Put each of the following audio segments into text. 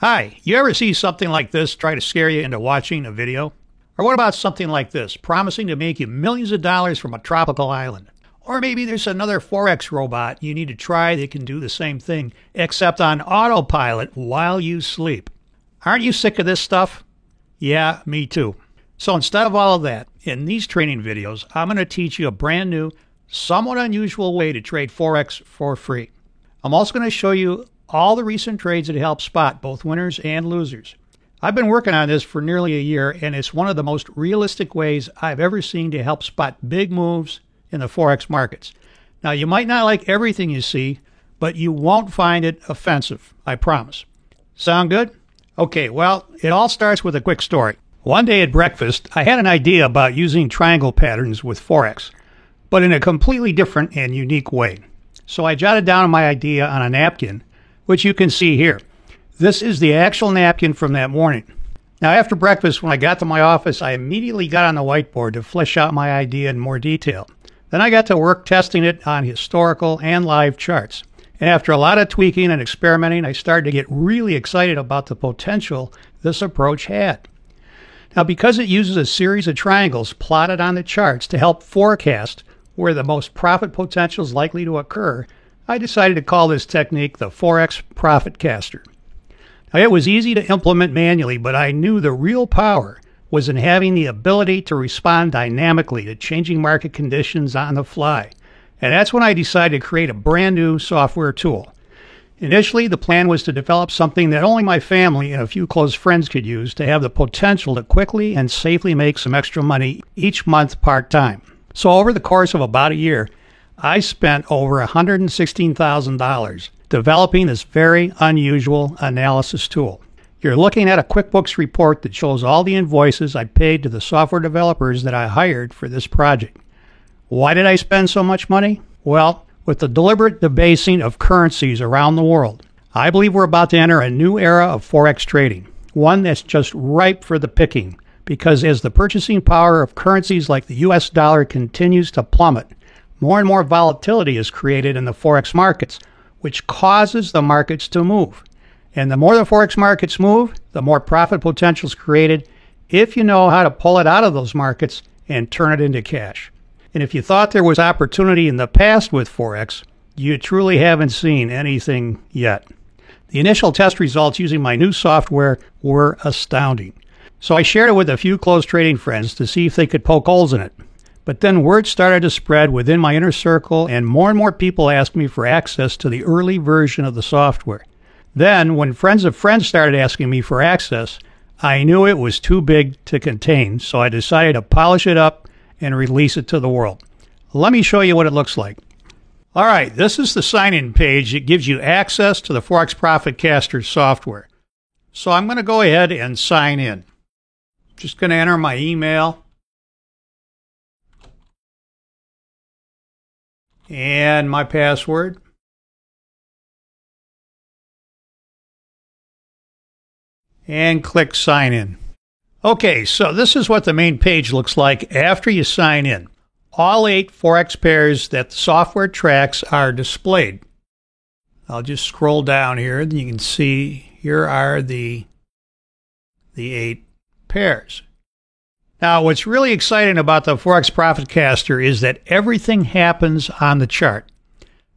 Hi, you ever see something like this try to scare you into watching a video? Or what about something like this, promising to make you millions of dollars from a tropical island? Or maybe there's another Forex robot you need to try that can do the same thing, except on autopilot while you sleep. Aren't you sick of this stuff? Yeah, me too. So instead of all of that, in these training videos, I'm going to teach you a brand new, somewhat unusual way to trade Forex for free. I'm also going to show you all the recent trades that help spot both winners and losers. I've been working on this for nearly a year, and it's one of the most realistic ways I've ever seen to help spot big moves in the Forex markets. Now, you might not like everything you see, but you won't find it offensive, I promise. Sound good? Okay, well, it all starts with a quick story. One day at breakfast, I had an idea about using triangle patterns with Forex, but in a completely different and unique way. So I jotted down my idea on a napkin, which you can see here. This is the actual napkin from that morning. Now, after breakfast, when I got to my office, I immediately got on the whiteboard to flesh out my idea in more detail. Then I got to work testing it on historical and live charts. And after a lot of tweaking and experimenting, I started to get really excited about the potential this approach had. Now, because it uses a series of triangles plotted on the charts to help forecast where the most profit potential is likely to occur, I decided to call this technique the Forex Profit Caster. Now, it was easy to implement manually, but I knew the real power was in having the ability to respond dynamically to changing market conditions on the fly. And that's when I decided to create a brand new software tool. Initially, the plan was to develop something that only my family and a few close friends could use to have the potential to quickly and safely make some extra money each month part-time. So over the course of about a year, I spent over $116,000 developing this very unusual analysis tool. You're looking at a QuickBooks report that shows all the invoices I paid to the software developers that I hired for this project. Why did I spend so much money? Well, with the deliberate debasing of currencies around the world, I believe we're about to enter a new era of Forex trading, one that's just ripe for the picking, because as the purchasing power of currencies like the US dollar continues to plummet, more and more volatility is created in the Forex markets, which causes the markets to move. And the more the Forex markets move, the more profit potential is created if you know how to pull it out of those markets and turn it into cash. And if you thought there was opportunity in the past with Forex, you truly haven't seen anything yet. The initial test results using my new software were astounding. So I shared it with a few close trading friends to see if they could poke holes in it. But then word started to spread within my inner circle, and more people asked me for access to the early version of the software. Then, when friends of friends started asking me for access, I knew it was too big to contain, so I decided to polish it up and release it to the world. Let me show you what it looks like. All right, this is the sign-in page. It gives you access to the Forex Profit Caster software. So I'm going to go ahead and sign in. Just going to enter my email and my password. And click sign in. Okay, so this is what the main page looks like after you sign in. All 8 Forex pairs that the software tracks are displayed. I'll just scroll down here and you can see here are the 8 pairs. Now, what's really exciting about the Forex Profit Caster is that everything happens on the chart.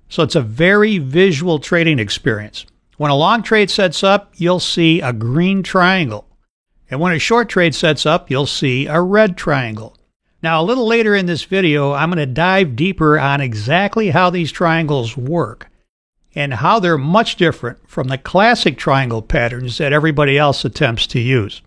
So it's a very visual trading experience. When a long trade sets up, you'll see a green triangle. And when a short trade sets up, you'll see a red triangle. Now, a little later in this video, I'm going to dive deeper on exactly how these triangles work and how they're much different from the classic triangle patterns that everybody else attempts to use.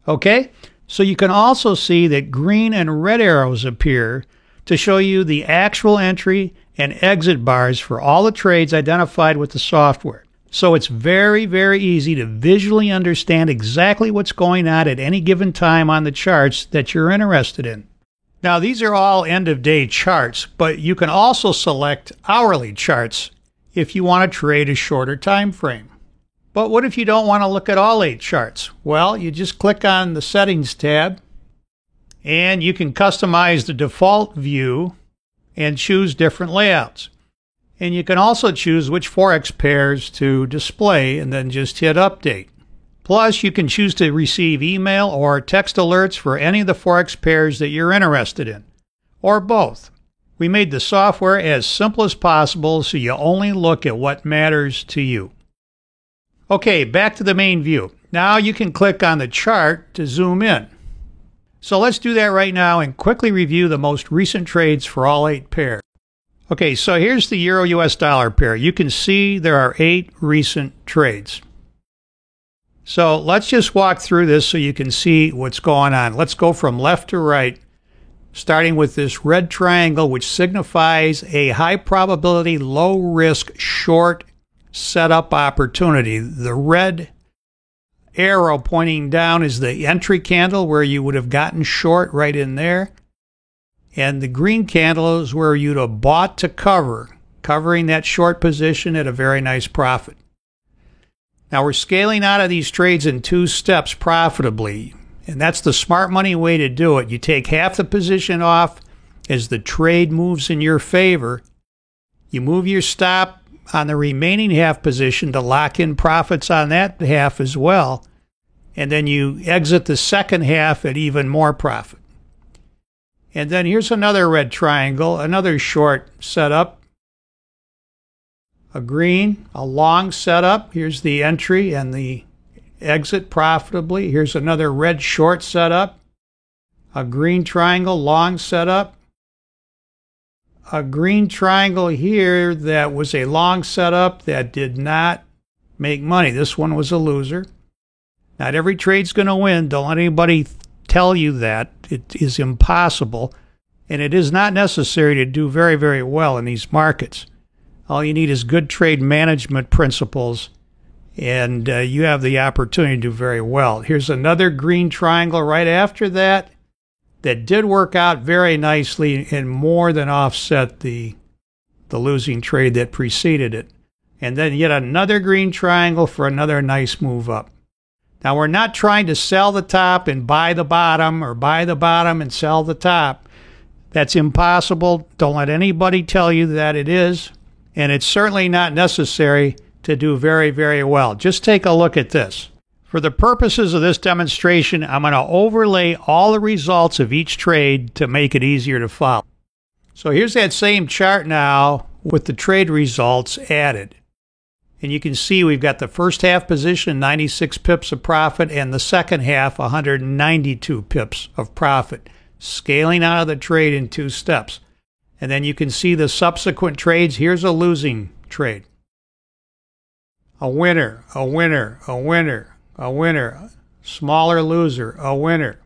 Okay? So you can also see that green and red arrows appear to show you the actual entry and exit bars for all the trades identified with the software. So it's very easy to visually understand exactly what's going on at any given time on the charts that you're interested in. Now, these are all end-of-day charts, but you can also select hourly charts if you want to trade a shorter time frame. But what if you don't want to look at all 8 charts? Well, you just click on the Settings tab, and you can customize the default view and choose different layouts. And you can also choose which Forex pairs to display and then just hit Update. Plus, you can choose to receive email or text alerts for any of the Forex pairs that you're interested in, or both. We made the software as simple as possible so you only look at what matters to you. Okay, back to the main view. Now you can click on the chart to zoom in. So let's do that right now and quickly review the most recent trades for all 8 pairs. Okay, so here's the Euro-US dollar pair. You can see there are 8 recent trades. So let's just walk through this so you can see what's going on. Let's go from left to right, starting with this red triangle, which signifies a high probability, low risk, short setup opportunity. The red arrow pointing down is the entry candle where you would have gotten short right in there. And the green candle is where you'd have bought to cover, covering that short position at a very nice profit. Now we're scaling out of these trades in 2 steps profitably, and that's the smart money way to do it. You take half the position off as the trade moves in your favor. You move your stop on the remaining half position to lock in profits on that half as well, and then you exit the second half at even more profit. And then here's another red triangle, another short setup. A green, a long setup. Here's the entry and the exit profitably. Here's another red short setup. A green triangle, long setup. A green triangle here that was a long setup that did not make money. This one was a loser. Not every trade's going to win. Don't let anybody tell you that. It is impossible, and it is not necessary to do very, very well in these markets. All you need is good trade management principles, and you have the opportunity to do very well. Here's another green triangle right after that did work out very nicely and more than offset the losing trade that preceded it. And then yet another green triangle for another nice move up. Now, we're not trying to sell the top and buy the bottom, or buy the bottom and sell the top. That's impossible. Don't let anybody tell you that it is. And it's certainly not necessary to do very, very well. Just take a look at this. For the purposes of this demonstration, I'm going to overlay all the results of each trade to make it easier to follow. So here's that same chart now with the trade results added. And you can see we've got the first half position, 96 pips of profit, and the second half, 192 pips of profit, scaling out of the trade in 2 steps. And then you can see the subsequent trades. Here's a losing trade. A winner, a winner, a winner, a winner, smaller loser, a winner.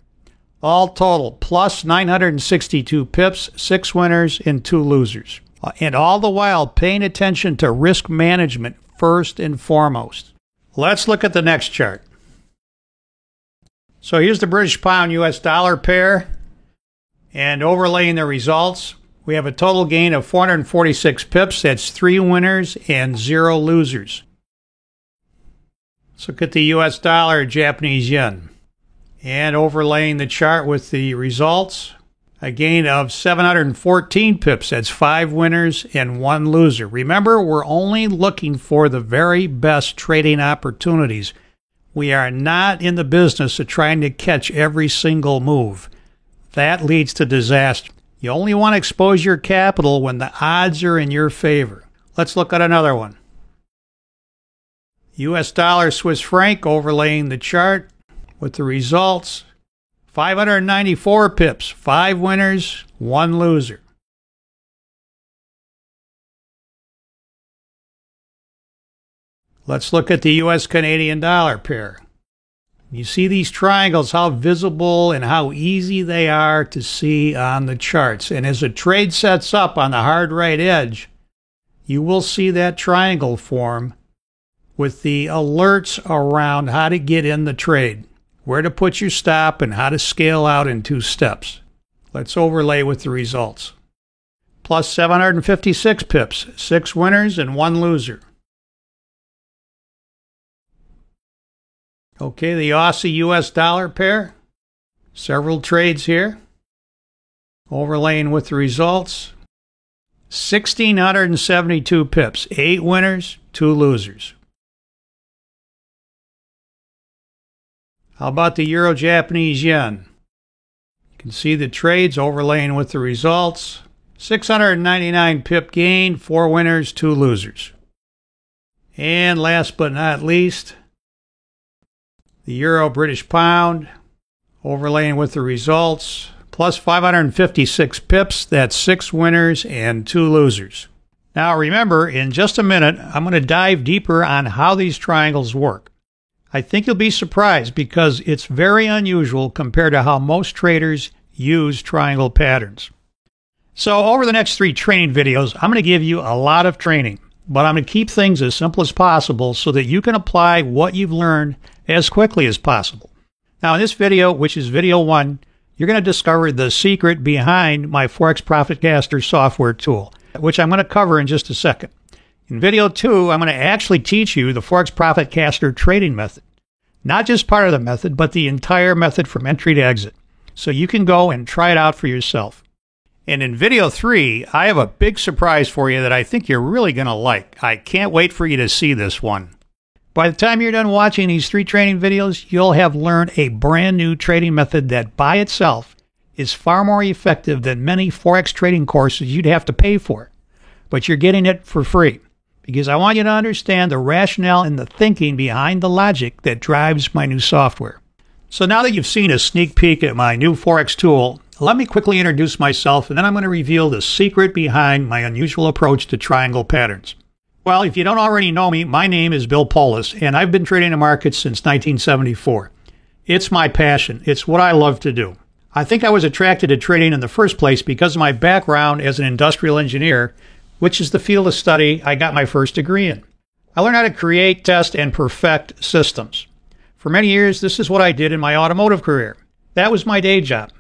All total, plus 962 pips, 6 winners and 2 losers. And all the while paying attention to risk management first and foremost. Let's look at the next chart. So here's the British pound US dollar pair, and overlaying the results, we have a total gain of 446 pips. That's 3 winners and 0 losers. Let's look at the US dollar, Japanese yen, and overlaying the chart with the results, a gain of 714 pips. That's 5 winners and 1 loser. Remember, we're only looking for the very best trading opportunities. We are not in the business of trying to catch every single move. That leads to disaster. You only want to expose your capital when the odds are in your favor. Let's look at another one. US dollar, Swiss franc, overlaying the chart with the results. 594 pips, 5 winners, 1 loser. Let's look at the US Canadian dollar pair. You see these triangles, how visible and how easy they are to see on the charts. And as a trade sets up on the hard right edge, you will see that triangle form with the alerts around how to get in the trade, where to put your stop, and how to scale out in 2 steps. Let's overlay with the results. Plus 756 pips, 6 winners and 1 loser. Okay, the Aussie-US dollar pair. Several trades here. Overlaying with the results. 1,672 pips, 8 winners, 2 losers. How about the Euro-Japanese yen? You can see the trades overlaying with the results. 699 pip gain, 4 winners, 2 losers. And last but not least, the Euro-British pound, overlaying with the results, plus 556 pips, that's 6 winners and 2 losers. Now remember, in just a minute, I'm going to dive deeper on how these triangles work. I think you'll be surprised because it's very unusual compared to how most traders use triangle patterns. So over the next 3 training videos, I'm going to give you a lot of training, but I'm going to keep things as simple as possible so that you can apply what you've learned as quickly as possible. Now in this video, which is video 1, you're going to discover the secret behind my Forex ProfitCaster software tool, which I'm going to cover in just a second. In video 2, I'm going to actually teach you the Forex ProfitCaster trading method. Not just part of the method, but the entire method from entry to exit. So you can go and try it out for yourself. And in video 3, I have a big surprise for you that I think you're really going to like. I can't wait for you to see this one. By the time you're done watching these 3 training videos, you'll have learned a brand new trading method that by itself is far more effective than many Forex trading courses you'd have to pay for. But you're getting it for free because I want you to understand the rationale and the thinking behind the logic that drives my new software. So now that you've seen a sneak peek at my new Forex tool, let me quickly introduce myself and then I'm going to reveal the secret behind my unusual approach to triangle patterns. Well, if you don't already know me, my name is Bill Polis, and I've been trading the markets since 1974. It's my passion. It's what I love to do. I think I was attracted to trading in the first place because of my background as an industrial engineer, which is the field of study I got my first degree in. I learned how to create, test, and perfect systems. For many years, this is what I did in my automotive career. That was my day job.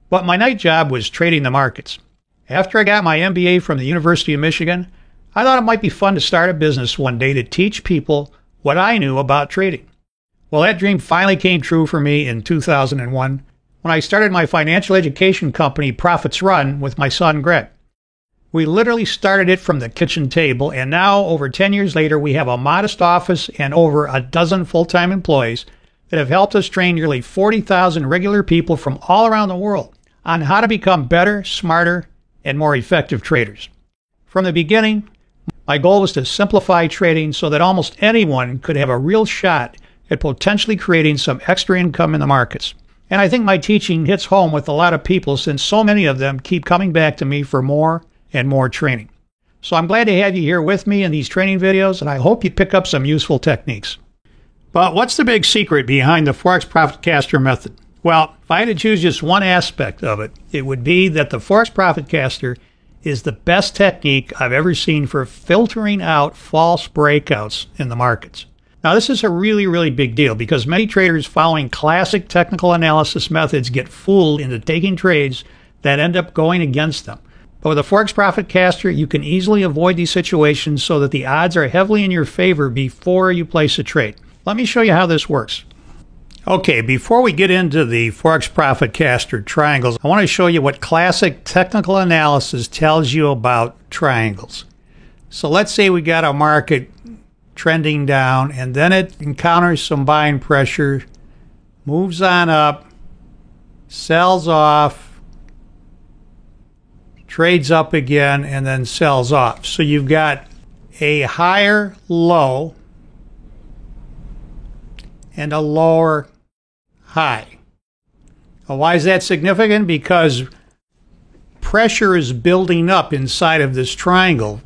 But my night job was trading the markets. After I got my MBA from the University of Michigan, I thought it might be fun to start a business one day to teach people what I knew about trading. Well, that dream finally came true for me in 2001 when I started my financial education company, Profits Run, with my son, Greg. We literally started it from the kitchen table, and now, over 10 years later, we have a modest office and over a dozen full-time employees that have helped us train nearly 40,000 regular people from all around the world on how to become better, smarter, and more effective traders. From the beginning, my goal was to simplify trading so that almost anyone could have a real shot at potentially creating some extra income in the markets. And I think my teaching hits home with a lot of people since so many of them keep coming back to me for more and more training. So I'm glad to have you here with me in these training videos, and I hope you pick up some useful techniques. But what's the big secret behind the Forex ProfitCaster method? Well, if I had to choose just one aspect of it, it would be that the Forex ProfitCaster is the best technique I've ever seen for filtering out false breakouts in the markets. Now, this is a really, really big deal because many traders following classic technical analysis methods get fooled into taking trades that end up going against them. But with the Forex ProfitCaster, you can easily avoid these situations so that the odds are heavily in your favor before you place a trade. Let me show you how this works. Okay, before we get into the Forex ProfitCaster triangles, I want to show you what classic technical analysis tells you about triangles. So let's say we got a market trending down and then it encounters some buying pressure, moves on up, sells off, trades up again, and then sells off. So you've got a higher low and a lower high. Well, why is that significant? Because pressure is building up inside of this triangle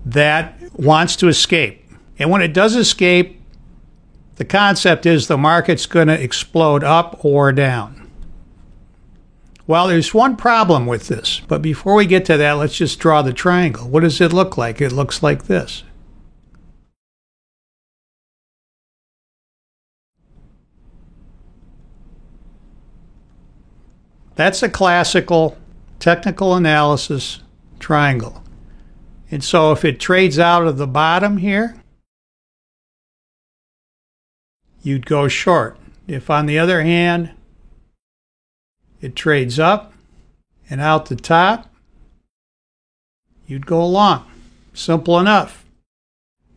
that wants to escape. And when it does escape, the concept is the market's going to explode up or down. Well, there's one problem with this. But before we get to that, let's just draw the triangle. What does it look like? It looks like this. That's a classical technical analysis triangle. And so if it trades out of the bottom here, you'd go short. If, on the other hand, it trades up and out the top, you'd go long. Simple enough.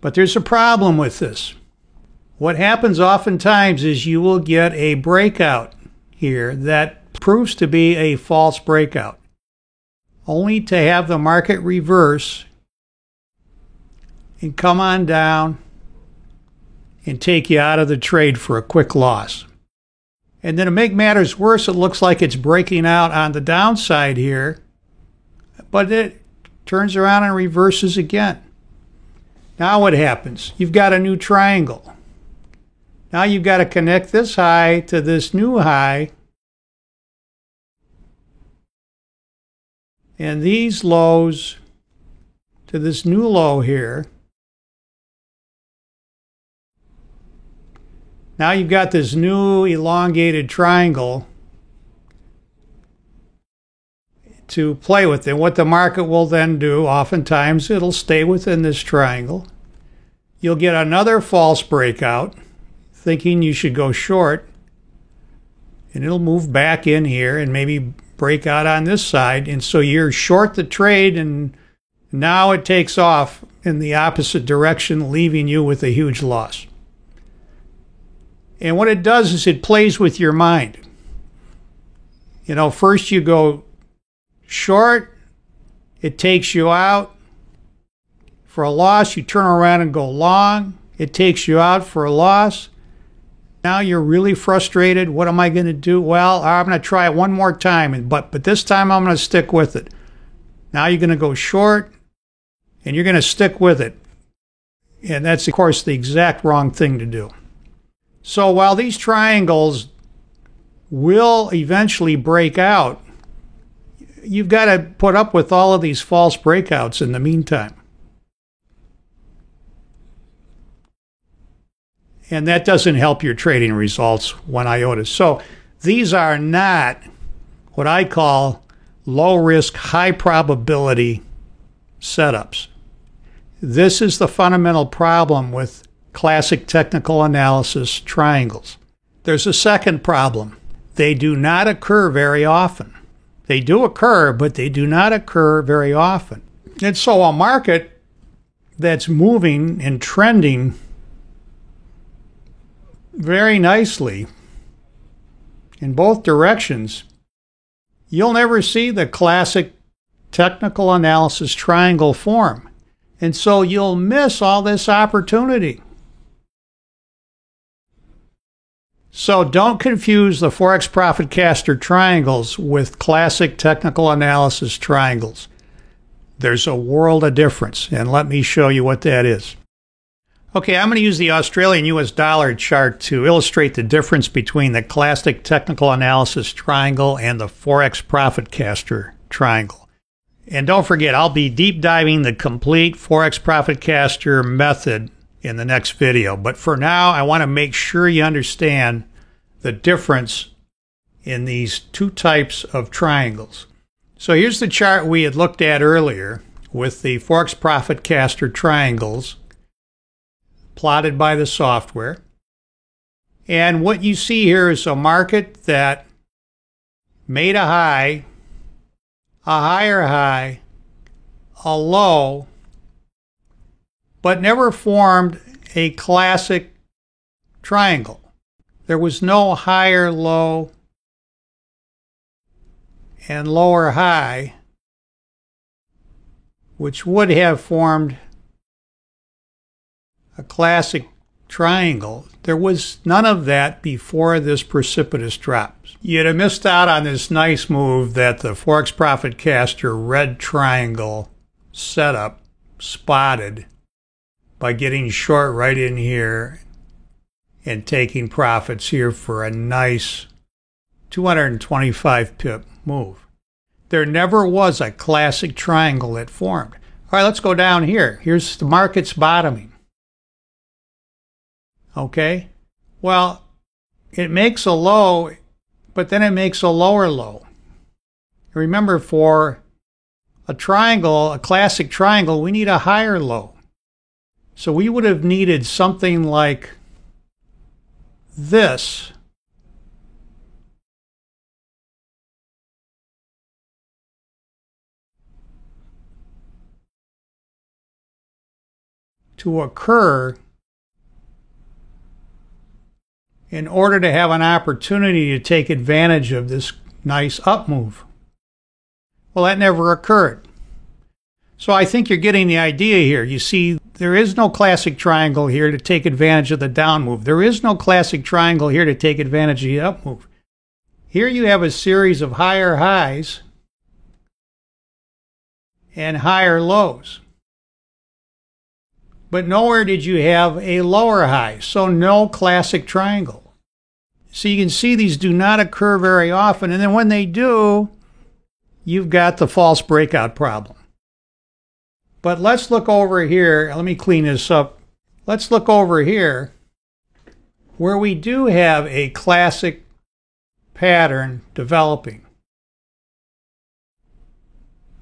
But there's a problem with this. What happens oftentimes is you will get a breakout here that proves to be a false breakout, only to have the market reverse and come on down and take you out of the trade for a quick loss. And then to make matters worse, it looks like it's breaking out on the downside here, but it turns around and reverses again. Now what happens? You've got a new triangle. Now you've got to connect this high to this new high, and these lows to this new low here. Now you've got this new elongated triangle to play with. And what the market will then do, oftentimes it'll stay within this triangle. You'll get another false breakout, thinking you should go short, and it'll move back in here and maybe break out on this side. And so you're short the trade, and now it takes off in the opposite direction, leaving you with a huge loss. And what it does is it plays with your mind. You know, first you go short, it takes you out for a loss. You turn around and go long, it takes you out for a loss. Now you're really frustrated. What am I going to do? Well, I'm going to try it one more time, but this time I'm going to stick with it. Now you're going to go short, and you're going to stick with it. And that's, of course, the exact wrong thing to do. So while these triangles will eventually break out, you've got to put up with all of these false breakouts in the meantime. And that doesn't help your trading results one iota. So these are not what I call low-risk, high-probability setups. This is the fundamental problem with classic technical analysis triangles. There's a second problem. They do not occur very often. They do occur, but they do not occur very often. And so a market that's moving and trending very nicely in both directions, you'll never see the classic technical analysis triangle form. And so you'll miss all this opportunity. So don't confuse the Forex Profitcaster triangles with classic technical analysis triangles. There's a world of difference, and let me show you what that is. Okay, I'm going to use the Australian US dollar chart to illustrate the difference between the classic technical analysis triangle and the Forex Profitcaster triangle. And don't forget, I'll be deep diving the complete Forex Profitcaster method in the next video. But for now, I want to make sure you understand the difference in these two types of triangles. So here's the chart we had looked at earlier with the Forex Profitcaster triangles plotted by the software. And what you see here is a market that made a high, a higher high, a low, but never formed a classic triangle. There was no higher low and lower high, which would have formed a classic triangle. There was none of that before this precipitous drop. You'd have missed out on this nice move that the Forex Profitcaster red triangle setup spotted by getting short right in here and taking profits here for a nice 225 pip move. There never was a classic triangle that formed. All right, let's go down here. Here's the market's bottoming. Okay, well, it makes a low, but then it makes a lower low. Remember, for a triangle, a classic triangle, we need a higher low. So we would have needed something like this to occur in order to have an opportunity to take advantage of this nice up move. Well, that never occurred. So I think you're getting the idea here. You see, there is no classic triangle here to take advantage of the down move. There is no classic triangle here to take advantage of the up move. Here you have a series of higher highs and higher lows. But nowhere did you have a lower high, so no classic triangle. So you can see these do not occur very often, and then when they do, you've got the false breakout problem. But let's look over here. Let me clean this up. Let's look over here where we do have a classic pattern developing.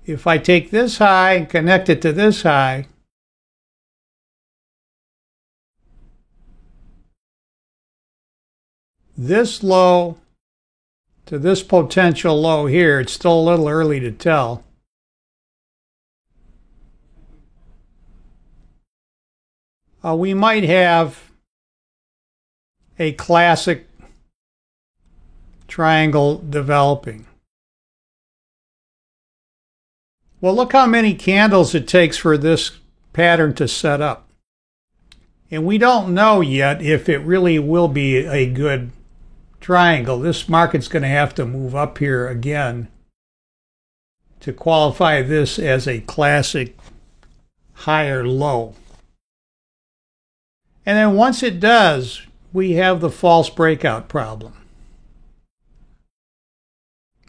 If I take this high and connect it to this high, this low to this potential low here, it's still a little early to tell. We might have a classic triangle developing. Well, look how many candles it takes for this pattern to set up. And we don't know yet if it really will be a good triangle. This market's going to have to move up here again to qualify this as a classic higher low. And then once it does, we have the false breakout problem.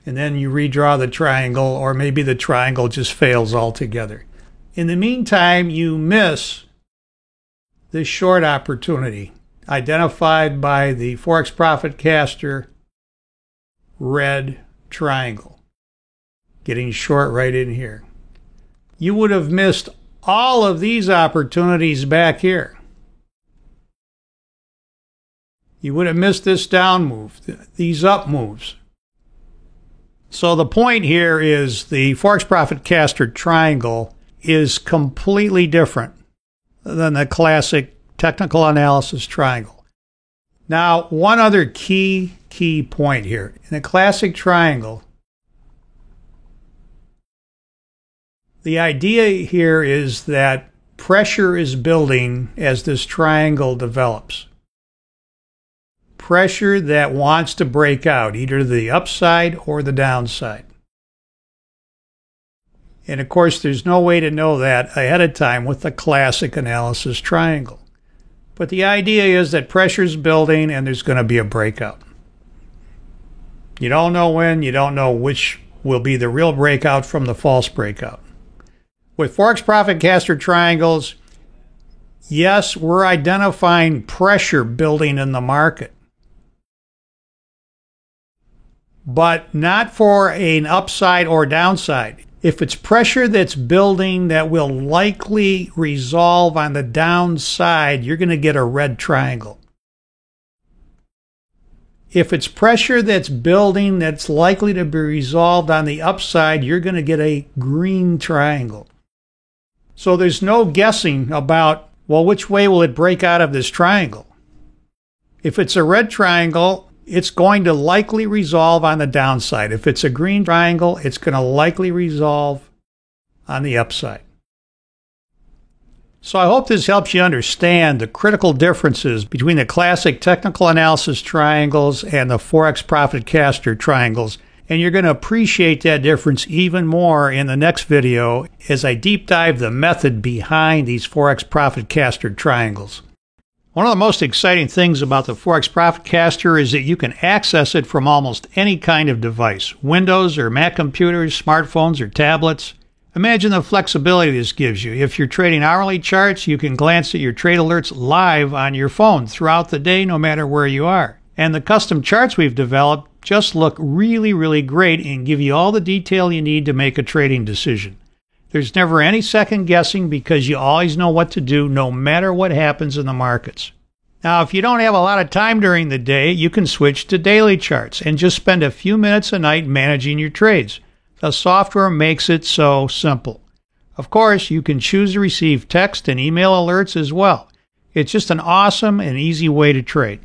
And then you redraw the triangle, or maybe the triangle just fails altogether. In the meantime, you miss this short opportunity identified by the Forex Profitcaster red triangle, getting short right in here. You would have missed all of these opportunities back here. You would have missed this down move, these up moves. So the point here is the Forex Profitcaster triangle is completely different than the classic technical analysis triangle. Now, one other key point here. In the classic triangle, the idea here is that pressure is building as this triangle develops. Pressure that wants to break out, either to the upside or the downside. And of course, there's no way to know that ahead of time with the classic analysis triangle. But the idea is that pressure's building and there's going to be a breakout. You don't know when, you don't know which will be the real breakout from the false breakout. With Forex Profitcaster triangles, yes, we're identifying pressure building in the market, but not for an upside or downside. If it's pressure that's building that will likely resolve on the downside, you're going to get a red triangle. If it's pressure that's building that's likely to be resolved on the upside, you're going to get a green triangle. So there's no guessing about, well, which way will it break out of this triangle? If it's a red triangle, it's going to likely resolve on the downside. If it's a green triangle, it's going to likely resolve on the upside. So I hope this helps you understand the critical differences between the classic technical analysis triangles and the Forex Profitcaster triangles. And you're going to appreciate that difference even more in the next video as I deep dive the method behind these Forex Profitcaster triangles. One of the most exciting things about the Forex Profitcaster is that you can access it from almost any kind of device, Windows or Mac computers, smartphones or tablets. Imagine the flexibility this gives you. If you're trading hourly charts, you can glance at your trade alerts live on your phone throughout the day, no matter where you are. And the custom charts we've developed just look really, really great and give you all the detail you need to make a trading decision. There's never any second guessing because you always know what to do no matter what happens in the markets. Now, if you don't have a lot of time during the day, you can switch to daily charts and just spend a few minutes a night managing your trades. The software makes it so simple. Of course, you can choose to receive text and email alerts as well. It's just an awesome and easy way to trade.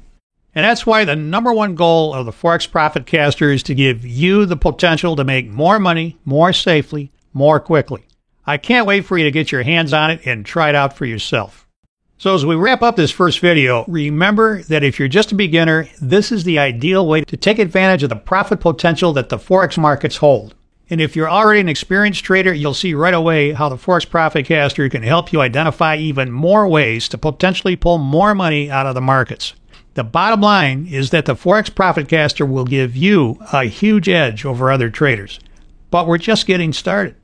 And that's why the number one goal of the Forex Profitcaster is to give you the potential to make more money, more safely, more quickly. I can't wait for you to get your hands on it and try it out for yourself. So as we wrap up this first video, remember that if you're just a beginner, this is the ideal way to take advantage of the profit potential that the Forex markets hold. And if you're already an experienced trader, you'll see right away how the Forex Profitcaster can help you identify even more ways to potentially pull more money out of the markets. The bottom line is that the Forex Profitcaster will give you a huge edge over other traders. But we're just getting started.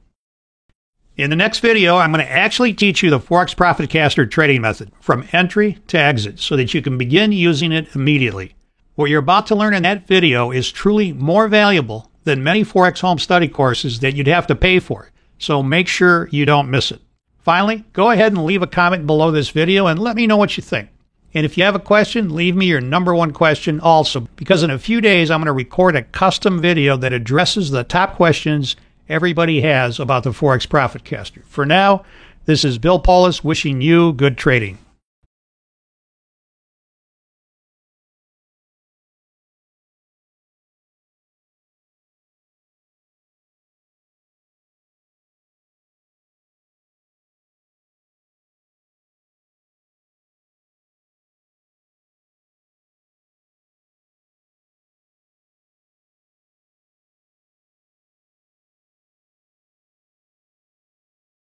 In the next video, I'm going to actually teach you the Forex Profitcaster trading method from entry to exit so that you can begin using it immediately. What you're about to learn in that video is truly more valuable than many Forex home study courses that you'd have to pay for, so make sure you don't miss it. Finally, go ahead and leave a comment below this video and let me know what you think. And if you have a question, leave me your number one question also, because in a few days I'm going to record a custom video that addresses the top questions everybody has about the Forex Profitcaster. For now, this is Bill Poulos wishing you good trading.